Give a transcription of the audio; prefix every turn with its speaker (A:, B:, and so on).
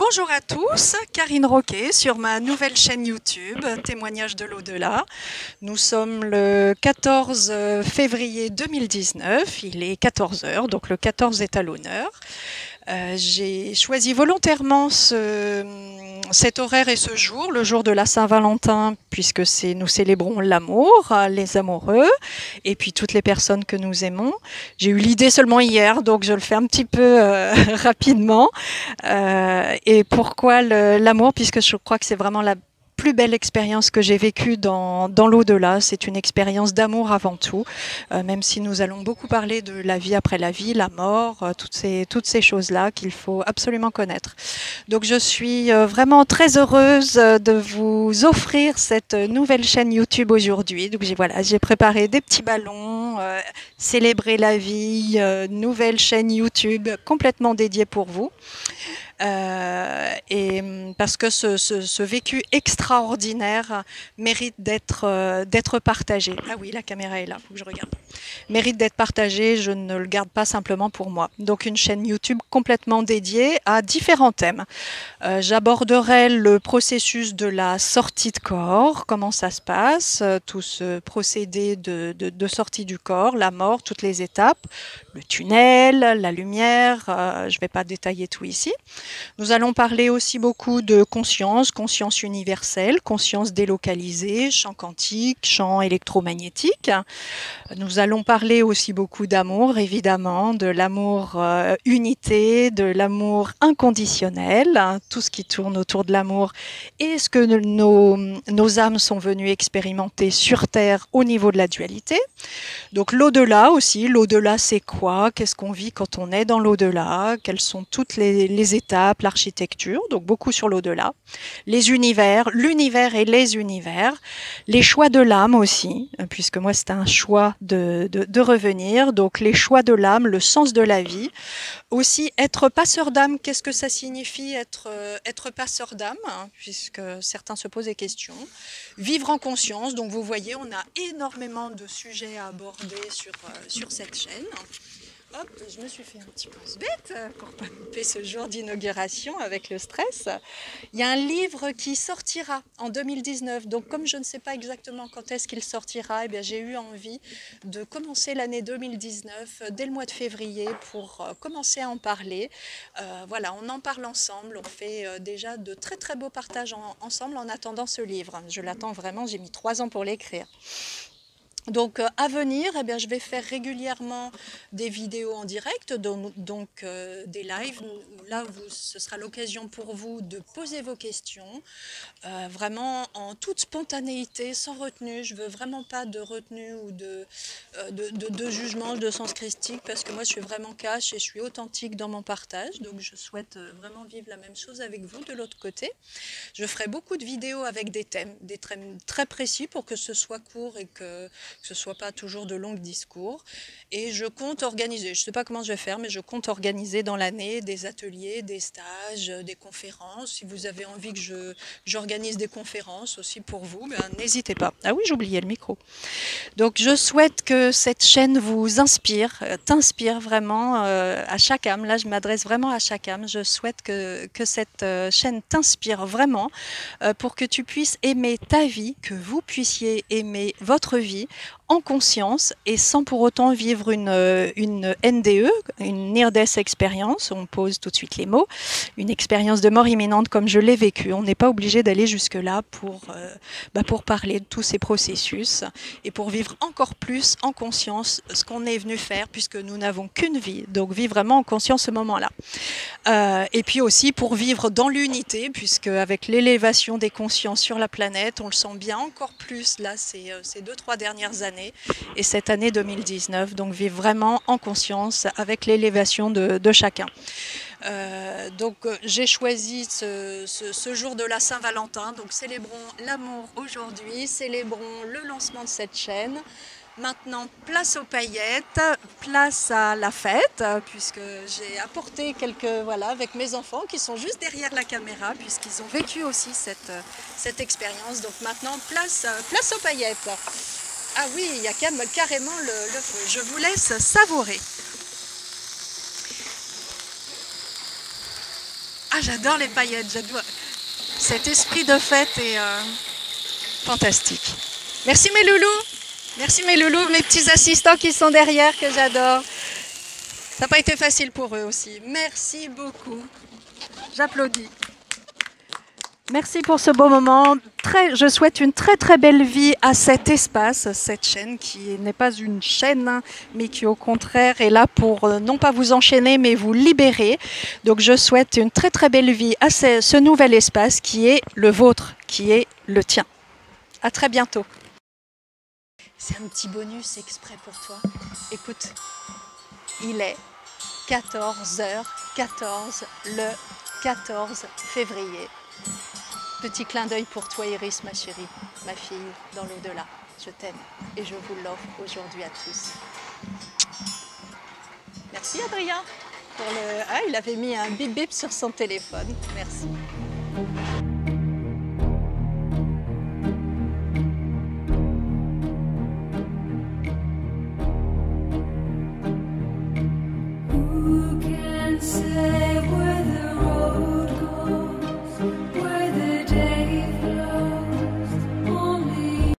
A: Bonjour à tous, Karine Roquet sur ma nouvelle chaîne YouTube, Témoignages de l'au-delà. Nous sommes le 14 février 2019, il est 14 heures, donc le 14 est à l'honneur. J'ai choisi volontairement cet horaire et ce jour, le jour de la Saint-Valentin, puisque nous célébrons l'amour, les amoureux, et puis toutes les personnes que nous aimons. J'ai eu l'idée seulement hier, donc je le fais un petit peu rapidement. Et pourquoi l'amour? Puisque je crois que c'est vraiment la plus belle expérience que j'ai vécue dans l'au-delà. C'est une expérience d'amour avant tout, même si nous allons beaucoup parler de la vie après la vie, la mort, toutes ces choses-là qu'il faut absolument connaître. Donc je suis vraiment très heureuse de vous offrir cette nouvelle chaîne YouTube aujourd'hui. Donc j'ai préparé des petits ballons, célébrer la vie, nouvelle chaîne YouTube complètement dédiée pour vous. Et parce que ce vécu extraordinaire mérite d'être partagé. Ah oui, la caméra est là, il faut que je regarde. Mérite d'être partagé, je ne le garde pas simplement pour moi. Donc une chaîne YouTube complètement dédiée à différents thèmes. J'aborderai le processus de la sortie de corps, comment ça se passe, tout ce procédé de sortie du corps, la mort, toutes les étapes, le tunnel, la lumière, je ne vais pas détailler tout ici. Nous allons parler aussi beaucoup de conscience, conscience universelle, conscience délocalisée, champ quantique, champ électromagnétique. Nous allons parler aussi beaucoup d'amour, évidemment, de l'amour unité, de l'amour inconditionnel, hein, tout ce qui tourne autour de l'amour et ce que nos âmes sont venues expérimenter sur Terre au niveau de la dualité. Donc l'au-delà aussi, l'au-delà c'est quoi? Qu'est-ce qu'on vit quand on est dans l'au-delà? Quelles sont toutes les étapes, l'architecture? Donc beaucoup sur l'au-delà. Les univers, l'univers et les univers. Les choix de l'âme aussi, puisque moi c'est un choix de revenir. Donc les choix de l'âme, le sens de la vie. Aussi être passeur d'âme, qu'est-ce que ça signifie être passeur d'âme, hein, puisque certains se posent des questions. Vivre en conscience, donc vous voyez on a énormément de sujets à aborder sur cette chaîne. Hop, je me suis fait un petit pouce bête pour pas couper ce jour d'inauguration avec le stress. Il y a un livre qui sortira en 2019, donc comme je ne sais pas exactement quand est-ce qu'il sortira, eh bien, j'ai eu envie de commencer l'année 2019 dès le mois de février pour commencer à en parler. Voilà, on en parle ensemble, on fait déjà de très très beaux partages ensemble en attendant ce livre. Je l'attends vraiment, j'ai mis 3 ans pour l'écrire. Donc à venir, eh bien, je vais faire régulièrement des vidéos en direct, donc des lives. Là, ce sera l'occasion pour vous de poser vos questions, vraiment en toute spontanéité, sans retenue. Je veux vraiment pas de retenue ou de jugement, de sens christique, parce que moi je suis vraiment cash et je suis authentique dans mon partage. Donc je souhaite vraiment vivre la même chose avec vous de l'autre côté. Je ferai beaucoup de vidéos avec des thèmes très précis pour que ce soit court et que ce ne soit pas toujours de longs discours. Et je compte organiser, je ne sais pas comment je vais faire, mais je compte organiser dans l'année des ateliers, des stages, des conférences. Si vous avez envie que j'organise des conférences aussi pour vous, ben, n'hésitez pas. Ah oui, j'oubliais le micro. Donc je souhaite que cette chaîne vous inspire, t'inspire vraiment à chaque âme. Là, je m'adresse vraiment à chaque âme. Je souhaite que cette chaîne t'inspire vraiment pour que tu puisses aimer ta vie, que vous puissiez aimer votre vie en conscience et sans pour autant vivre une NDE, une Near Death Experience, on pose tout de suite les mots, une expérience de mort imminente comme je l'ai vécue. On n'est pas obligé d'aller jusque-là pour parler de tous ces processus et pour vivre encore plus en conscience ce qu'on est venu faire puisque nous n'avons qu'une vie, donc vivre vraiment en conscience ce moment-là. Et puis aussi pour vivre dans l'unité, puisque avec l'élévation des consciences sur la planète, on le sent bien encore plus là ces 2-3 dernières années et cette année 2019, donc vivre vraiment en conscience avec l'élévation de chacun. Donc j'ai choisi ce jour de la Saint-Valentin, donc célébrons l'amour aujourd'hui, célébrons le lancement de cette chaîne. Maintenant, place aux paillettes, place à la fête, puisque j'ai apporté voilà, avec mes enfants qui sont juste derrière la caméra, puisqu'ils ont vécu aussi cette expérience. Donc maintenant, place aux paillettes. Ah oui, il y a carrément le feu. Je vous laisse savourer. Ah, j'adore les paillettes, j'adore. Cet esprit de fête est fantastique. Merci mes loulous. Merci mes loulous, mes petits assistants qui sont derrière, que j'adore. Ça n'a pas été facile pour eux aussi. Merci beaucoup. J'applaudis. Merci pour ce beau moment. Je souhaite une très très belle vie à cet espace, cette chaîne qui n'est pas une chaîne, mais qui au contraire est là pour non pas vous enchaîner, mais vous libérer. Donc je souhaite une très très belle vie à ce nouvel espace qui est le vôtre, qui est le tien. À très bientôt. C'est un petit bonus exprès pour toi. Écoute, il est 14h14 le 14 février. Petit clin d'œil pour toi Iris, ma chérie, ma fille dans l'au-delà. Je t'aime et je vous l'offre aujourd'hui à tous. Merci Adrien pour le... Ah, il avait mis un bip bip sur son téléphone. Merci.
B: Who can say